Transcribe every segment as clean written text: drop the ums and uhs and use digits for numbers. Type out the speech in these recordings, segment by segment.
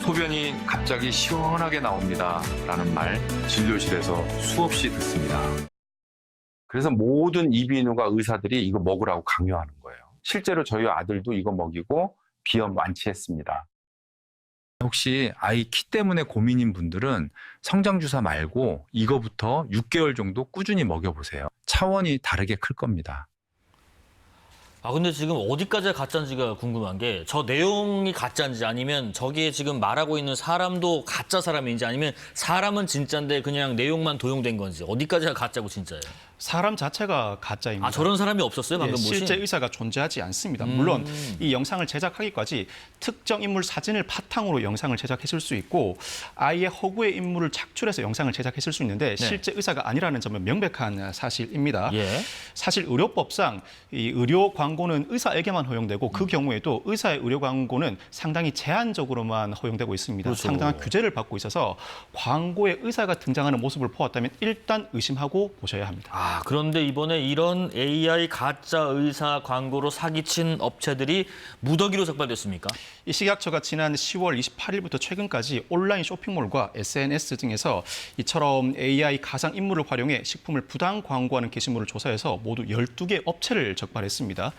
소변이 갑자기 시원하게 나옵니다. 라는 말 진료실에서 수없이 듣습니다. 그래서 모든 이비인후과 의사들이 이거 먹으라고 강요하는 거예요. 실제로 저희 아들도 이거 먹이고 비염 완치했습니다. 혹시 아이 키 때문에 고민인 분들은 성장주사 말고 이거부터 6개월 정도 꾸준히 먹여보세요. 차원이 다르게 클 겁니다. 아, 근데 지금 어디까지가 가짜인지가 궁금한 게 저 내용이 가짜인지 아니면 저기에 지금 말하고 있는 사람도 가짜 사람인지 아니면 사람은 진짜인데 그냥 내용만 도용된 건지 어디까지가 가짜고 진짜예요? 사람 자체가 가짜입니다. 아, 저런 사람이 없었어요? 방금 보신? 실제 의사가 존재하지 않습니다. 물론 이 영상을 제작하기까지 특정 인물 사진을 바탕으로 영상을 제작했을 수 있고 아이의 허구의 인물을 착출해서 영상을 제작했을 수 있는데 실제 의사가 아니라는 점은 명백한 사실입니다. 예. 사실 의료법상 이 의료 광고는 의사에게만 허용되고 그 경우에도 의사의 의료 광고는 상당히 제한적으로만 허용되고 있습니다. 그렇죠. 상당한 규제를 받고 있어서 광고에 의사가 등장하는 모습을 보았다면 일단 의심하고 보셔야 합니다. 아, 그런데 이번에 이런 AI 가짜 의사 광고로 사기친 업체들이 무더기로 적발됐습니까? 이 식약처가 지난 10월 28일부터 최근까지 온라인 쇼핑몰과 SNS 등에서 이처럼 AI 가상 인물을 활용해 식품을 부당 광고하는 게시물을 조사해서 모두 12개 업체를 적발했습니다.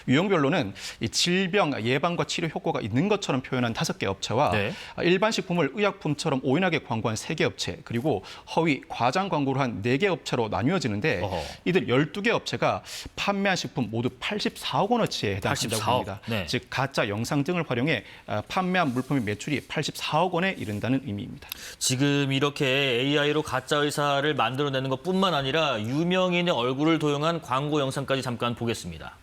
유형별로는 이 질병 예방과 치료 효과가 있는 것처럼 표현한 5개 업체와 네. 일반 식품을 의약품처럼 오인하게 광고한 3개 업체, 그리고 허위 과장 광고를 한 4개 업체로 나뉘어지는데 어허. 이들 12개 업체가 판매한 식품 모두 84억 원어치에 해당한다고 84억. 합니다. 네. 즉 가짜 영상 등을 활용해 판매한 물품의 매출이 84억 원에 이른다는 의미입니다. 지금 이렇게 AI로 가짜 의사를 만들어내는 것뿐만 아니라 유명인의 얼굴을 도용한 광고 영상까지 잠깐 보겠습니다.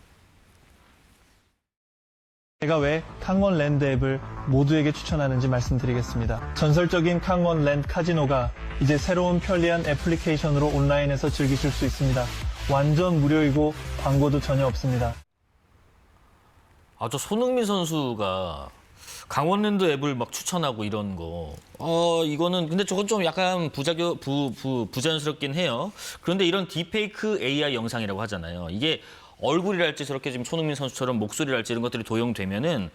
제가 왜 강원랜드 앱을 모두에게 추천하는지 말씀드리겠습니다. 전설적인 강원랜드 카지노가 이제 새로운 편리한 애플리케이션으로 온라인에서 즐기실 수 있습니다. 완전 무료이고 광고도 전혀 없습니다. 아, 저 손흥민 선수가 강원랜드 앱을 막 추천하고 이런 거. 이거는 근데 저건 좀 약간 부자연스럽긴 해요. 그런데 이런 딥페이크 AI 영상이라고 하잖아요. 이게 얼굴이랄지 저렇게 지금 손흥민 선수처럼 목소리랄지 이런 것들이 도용되면은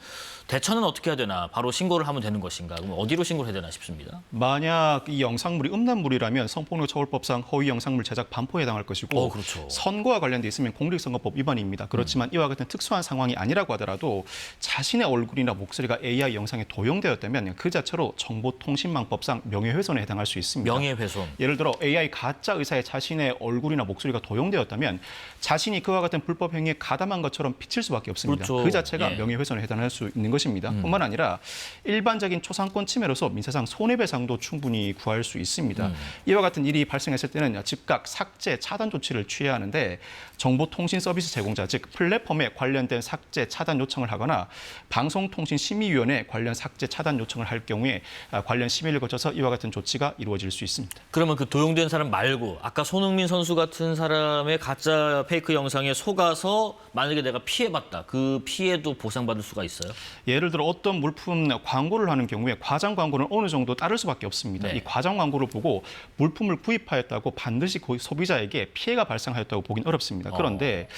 대처는 어떻게 해야 되나? 바로 신고를 하면 되는 것인가? 그럼 어디로 신고를 해야 되나 싶습니다. 만약 이 영상물이 음란물이라면 성폭력처벌법상 허위 영상물 제작 반포에 해당할 것이고 그렇죠. 선거와 관련돼 있으면 공직선거법 위반입니다. 그렇지만 이와 같은 특수한 상황이 아니라고 하더라도 자신의 얼굴이나 목소리가 AI 영상에 도용되었다면 그 자체로 정보통신망법상 명예훼손에 해당할 수 있습니다. 명예훼손. 예를 들어 AI 가짜 의사의 자신의 얼굴이나 목소리가 도용되었다면 자신이 그와 같은 불법 행위에 가담한 것처럼 비칠 수밖에 없습니다. 그렇죠. 그 자체가 예. 명예훼손에 해당할 수 있는 것입니다. 뿐만 아니라 일반적인 초상권 침해로서 민사상 손해배상도 충분히 구할 수 있습니다. 이와 같은 일이 발생했을 때는 즉각 삭제, 차단 조치를 취해야 하는데 정보통신 서비스 제공자, 즉 플랫폼에 관련된 삭제, 차단 요청을 하거나 방송통신심의위원회에 관련 삭제, 차단 요청을 할 경우에 관련 심의를 거쳐서 이와 같은 조치가 이루어질 수 있습니다. 그러면 그 도용된 사람 말고 아까 손흥민 선수 같은 사람의 가짜 페이크 영상에 속아서 만약에 내가 피해봤다. 그 피해도 보상받을 수가 있어요? 예를 들어 어떤 물품 광고를 하는 경우에 과장 광고는 어느 정도 따를 수밖에 없습니다. 네. 이 과장 광고를 보고 물품을 구입하였다고 반드시 소비자에게 피해가 발생하였다고 보긴 어렵습니다. 그런데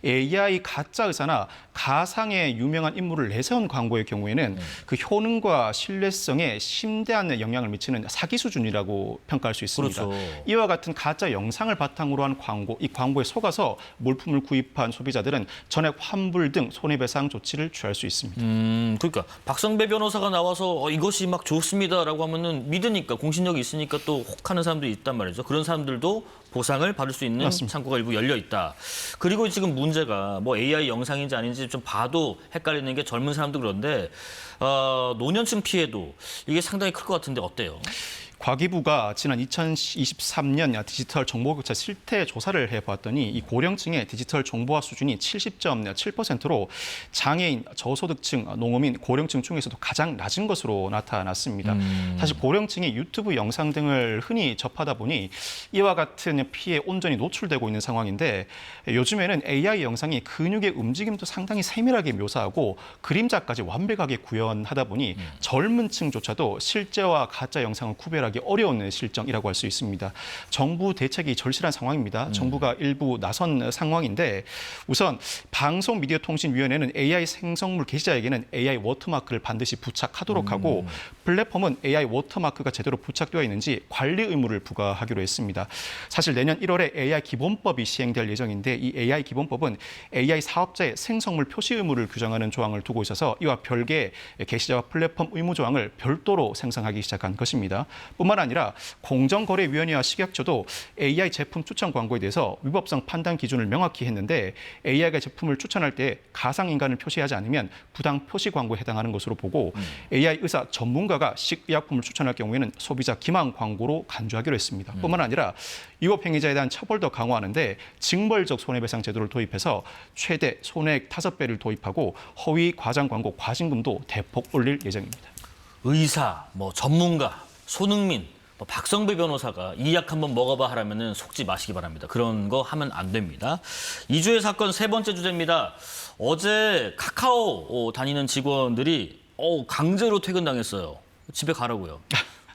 AI 가짜 의사나 가상의 유명한 인물을 내세운 광고의 경우에는 그 효능과 신뢰성에 심대한 영향을 미치는 사기 수준이라고 평가할 수 있습니다. 그렇죠. 이와 같은 가짜 영상을 바탕으로 한 광고, 이 광고에 속아서 물품을 구입한 소비자들은 전액 환불 등 손해배상 조치를 취할 수 있습니다. 그러니까 박성배 변호사가 나와서 이것이 막 좋습니다라고 하면은 믿으니까 공신력이 있으니까 또 혹하는 사람들이 있단 말이죠. 그런 사람들도 보상을 받을 수 있는 맞습니다. 창구가 일부 열려 있다. 그리고 지금 문제가 뭐 AI 영상인지 아닌지 좀 봐도 헷갈리는 게 젊은 사람도 그런데 노년층 피해도 이게 상당히 클 것 같은데 어때요? 과기부가 지난 2023년 디지털 정보격차 실태 조사를 해봤더니 이 고령층의 디지털 정보화 수준이 70.7%로 장애인, 저소득층, 농어민, 고령층 중에서도 가장 낮은 것으로 나타났습니다. 사실 고령층이 유튜브 영상 등을 흔히 접하다 보니 이와 같은 피해에 온전히 노출되고 있는 상황인데 요즘에는 AI 영상이 근육의 움직임도 상당히 세밀하게 묘사하고 그림자까지 완벽하게 구현하다 보니 젊은 층조차도 실제와 가짜 영상을 구별하기 예상하기 어려운 실정이라고 할 수 있습니다. 정부 대책이 절실한 상황입니다. 정부가 일부 나선 상황인데 우선 방송미디어통신위원회는 AI 생성물 게시자에게는 AI 워터마크를 반드시 부착하도록 하고 플랫폼은 AI 워터마크가 제대로 부착되어 있는지 관리 의무를 부과하기로 했습니다. 사실 내년 1월에 AI 기본법이 시행될 예정인데 이 AI 기본법은 AI 사업자의 생성물 표시 의무를 규정하는 조항을 두고 있어서 이와 별개 게시자와 플랫폼 의무 조항을 별도로 생성하기 시작한 것입니다. 뿐만 아니라 공정거래위원회와 식약처도 AI 제품 추천 광고에 대해서 위법성 판단 기준을 명확히 했는데 AI가 제품을 추천할 때 가상인간을 표시하지 않으면 부당 표시 광고에 해당하는 것으로 보고 AI 의사 전문가가 식의약품을 추천할 경우에는 소비자 기망 광고로 간주하기로 했습니다. 뿐만 아니라 위법 행위자에 대한 처벌도 강화하는데 징벌적 손해배상 제도를 도입해서 최대 손해액 5배를 도입하고 허위 과장 광고 과징금도 대폭 올릴 예정입니다. 의사, 전문가, 손흥민, 박성배 변호사가 이 약 한번 먹어봐 하라면은 속지 마시기 바랍니다. 그런 거 하면 안 됩니다. 이주의 사건 세 번째 주제입니다. 어제 카카오 다니는 직원들이 강제로 퇴근당했어요. 집에 가라고요.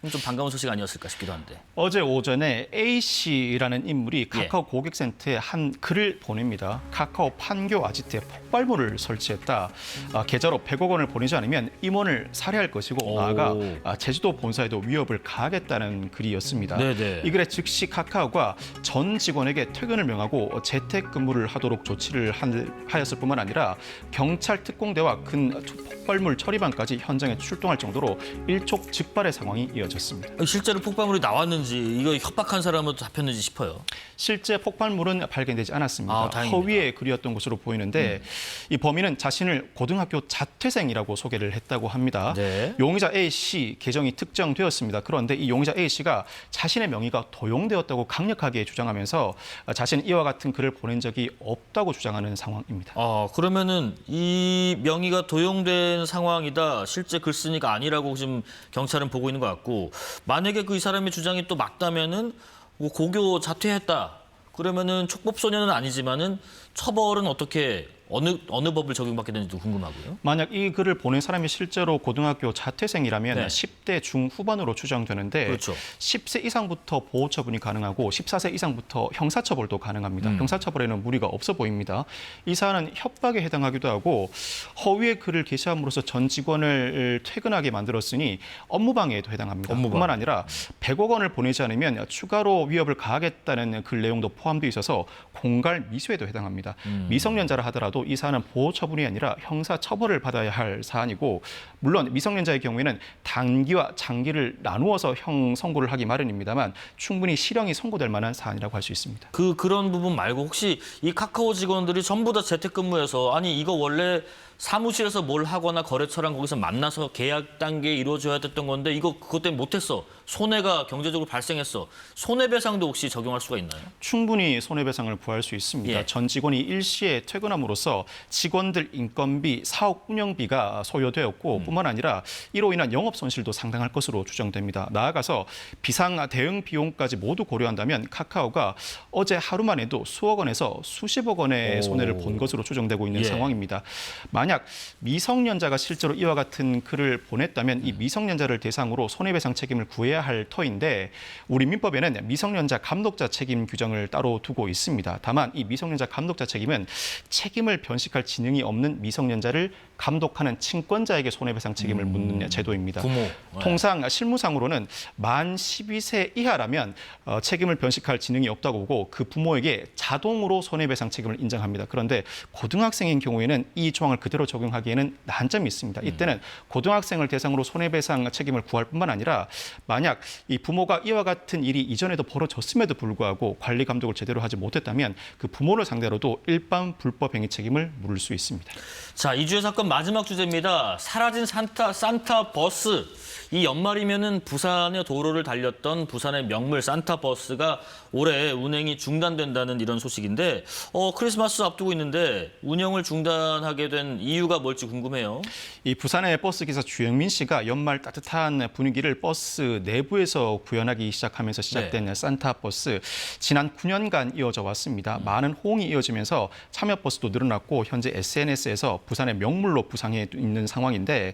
좀 반가운 소식 아니었을까 싶기도 한데. 어제 오전에 A씨라는 인물이 카카오 고객센터에 한 글을 보냅니다. 카카오 판교 아지트에 폭발물을 설치했다. 계좌로 100억 원을 보내지 않으면 임원을 살해할 것이고 나아가 제주도 본사에도 위협을 가하겠다는 글이었습니다. 네네. 이 글에 즉시 카카오가 전 직원에게 퇴근을 명하고 재택근무를 하도록 조치를 하였을 뿐만 아니라 경찰 특공대와 근 폭발물 처리반까지 현장에 출동할 정도로 일촉즉발의 상황이 이어졌습니다. 실제로 폭발물이 나왔는지 이거 협박한 사람은 잡혔는지 싶어요. 실제 폭발물은 발견되지 않았습니다. 다행입니다. 허위의 글이었던 것으로 보이는데 이 범인은 자신을 고등학교 자퇴생이라고 소개를 했다고 합니다. 네. 용의자 A씨 계정이 특정되었습니다. 그런데 이 용의자 A씨가 자신의 명의가 도용되었다고 강력하게 주장하면서 자신은 이와 같은 글을 보낸 적이 없다고 주장하는 상황입니다. 그러면은 이 명의가 도용된 상황이다. 실제 글쓴이가 아니라고 지금 경찰은 보고 있는 것 같고 만약에 이 사람의 주장이 또 맞다면은 고교 자퇴했다. 그러면은 촉법소년은 아니지만은 처벌은 어떻게 어느 법을 적용받게 되는지도 궁금하고요. 만약 이 글을 보낸 사람이 실제로 고등학교 자퇴생이라면 네. 10대 중후반으로 추정되는데 그렇죠. 10세 이상부터 보호처분이 가능하고 14세 이상부터 형사처벌도 가능합니다. 형사처벌에는 무리가 없어 보입니다. 이 사안은 협박에 해당하기도 하고 허위의 글을 게시함으로써 전 직원을 퇴근하게 만들었으니 업무방해에도 해당합니다. 업무방해. 뿐만 아니라 100억 원을 보내지 않으면 추가로 위협을 가하겠다는 글 내용도 포함되어 있어서 공갈 미수에도 해당합니다. 미성년자라 하더라도 이 사안은 보호 처분이 아니라 형사 처벌을 받아야 할 사안이고 물론 미성년자의 경우에는 단기와 장기를 나누어서 형 선고를 하기 마련입니다만 충분히 실형이 선고될 만한 사안이라고 할 수 있습니다. 그런 부분 말고 혹시 이 카카오 직원들이 전부 다 재택근무해서 아니 이거 원래 사무실에서 뭘 하거나 거래처랑 거기서 만나서 계약 단계에 이루어져야 됐던 건데 이거 그것 때문에 못했어. 손해가 경제적으로 발생했어. 손해배상도 혹시 적용할 수가 있나요? 충분히 손해배상을 구할 수 있습니다. 예. 전 직원이 일시에 퇴근함으로써 직원들 인건비, 사업 운영비가 소요되었고 뿐만 아니라 이로 인한 영업 손실도 상당할 것으로 추정됩니다. 나아가서 비상 대응 비용까지 모두 고려한다면 카카오가 어제 하루만 해도 수억 원에서 수십억 원의 손해를 본 것으로 추정되고 있는 예. 상황입니다. 만약 미성년자가 실제로 이와 같은 글을 보냈다면 이 미성년자를 대상으로 손해배상 책임을 구해야 할 터인데 우리 민법에는 미성년자 감독자 책임 규정을 따로 두고 있습니다. 다만 이 미성년자 감독자 책임은 책임을 변식할 지능이 없는 미성년자를 감독하는 친권자에게 손해배상 책임을 묻는 제도입니다. 부모. 통상 실무상으로는 만 12세 이하라면 책임을 변식할 지능이 없다고 보고 그 부모에게 자동으로 손해배상 책임을 인정합니다. 그런데 고등학생인 경우에는 이 조항을 그대로 적용하기에는 난점이 있습니다. 이때는 고등학생을 대상으로 손해배상 책임을 구할 뿐만 아니라 만약 이 부모가 이와 같은 일이 이전에도 벌어졌음에도 불구하고 관리 감독을 제대로 하지 못했다면 그 부모를 상대로도 일반 불법 행위 책임을 물을 수 있습니다. 자, 이주의 사건 마지막 주제입니다. 사라진 산타 버스. 이 연말이면은 부산의 도로를 달렸던 부산의 명물 산타 버스가 올해 운행이 중단된다는 이런 소식인데 크리스마스 앞두고 있는데 운영을 중단하게 된 이유가 뭘지 궁금해요. 이 부산의 버스 기사 주영민 씨가 연말 따뜻한 분위기를 버스 내부에서 구현하기 시작하면서 시작된 산타 버스 지난 9년간 이어져 왔습니다. 많은 호응이 이어지면서 참여 버스도 늘어났고 현재 SNS에서 부산의 명물로 부상해 있는 상황인데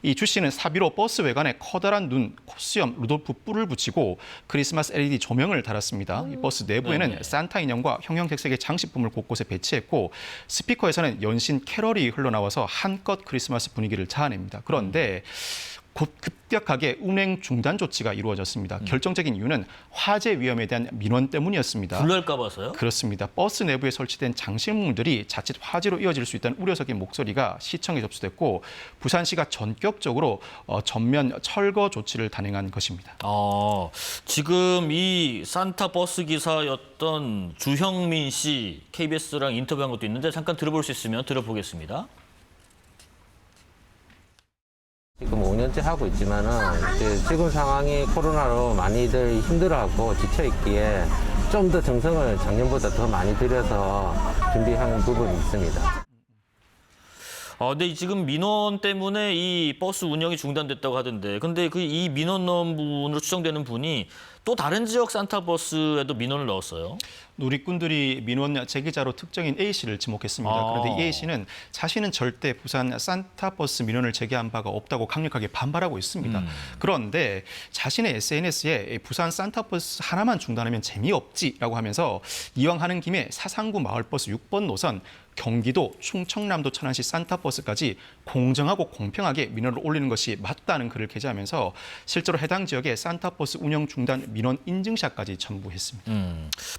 이 주 씨는 사비로 버스 외관에 중간에 커다란 눈, 코수염, 루돌프 뿔을 붙이고 크리스마스 LED 조명을 달았습니다. 이 버스 내부에는 네네. 산타 인형과 형형색색의 장식품을 곳곳에 배치했고 스피커에서는 연신 캐럴이 흘러나와서 한껏 크리스마스 분위기를 자아냅니다. 그런데 곧 급격하게 운행 중단 조치가 이루어졌습니다. 결정적인 이유는 화재 위험에 대한 민원 때문이었습니다. 불날까 봐서요? 그렇습니다. 버스 내부에 설치된 장식물들이 자칫 화재로 이어질 수 있다는 우려 섞인 목소리가 시청에 접수됐고 부산시가 전격적으로 전면 철거 조치를 단행한 것입니다. 지금 이 산타 버스 기사였던 주형민 씨 KBS랑 인터뷰한 것도 있는데 잠깐 들어볼 수 있으면 들어보겠습니다. 지금 5년째 하고 있지만은 이제 지금 상황이 코로나로 많이들 힘들어하고 지쳐 있기에 좀 더 정성을 작년보다 더 많이 들여서 준비한 부분이 있습니다. 근데 지금 민원 때문에 이 버스 운영이 중단됐다고 하던데, 근데 그 이 민원 넣은 분으로 추정되는 분이 또 다른 지역 산타 버스에도 민원을 넣었어요. 누리꾼들이 민원 제기자로 특정인 A 씨를 지목했습니다. 그런데 이 A 씨는 자신은 절대 부산 산타버스 민원을 제기한 바가 없다고 강력하게 반발하고 있습니다. 그런데 자신의 SNS에 부산 산타버스 하나만 중단하면 재미없지라고 하면서 이왕 하는 김에 사상구 마을버스 6번 노선 경기도, 충청남도, 천안시 산타버스까지 공정하고 공평하게 민원을 올리는 것이 맞다는 글을 게재하면서 실제로 해당 지역에 산타버스 운영 중단 민원 인증샷까지 첨부했습니다.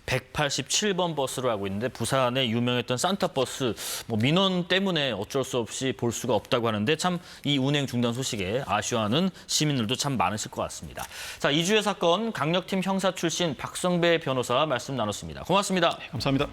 187번 버스로 알고 있는데 부산에 유명했던 산타버스 민원 때문에 어쩔 수 없이 볼 수가 없다고 하는데 참 이 운행 중단 소식에 아쉬워하는 시민들도 참 많으실 것 같습니다. 자, 이주의 사건 강력팀 형사 출신 박성배 변호사 말씀 나눴습니다. 고맙습니다. 감사합니다.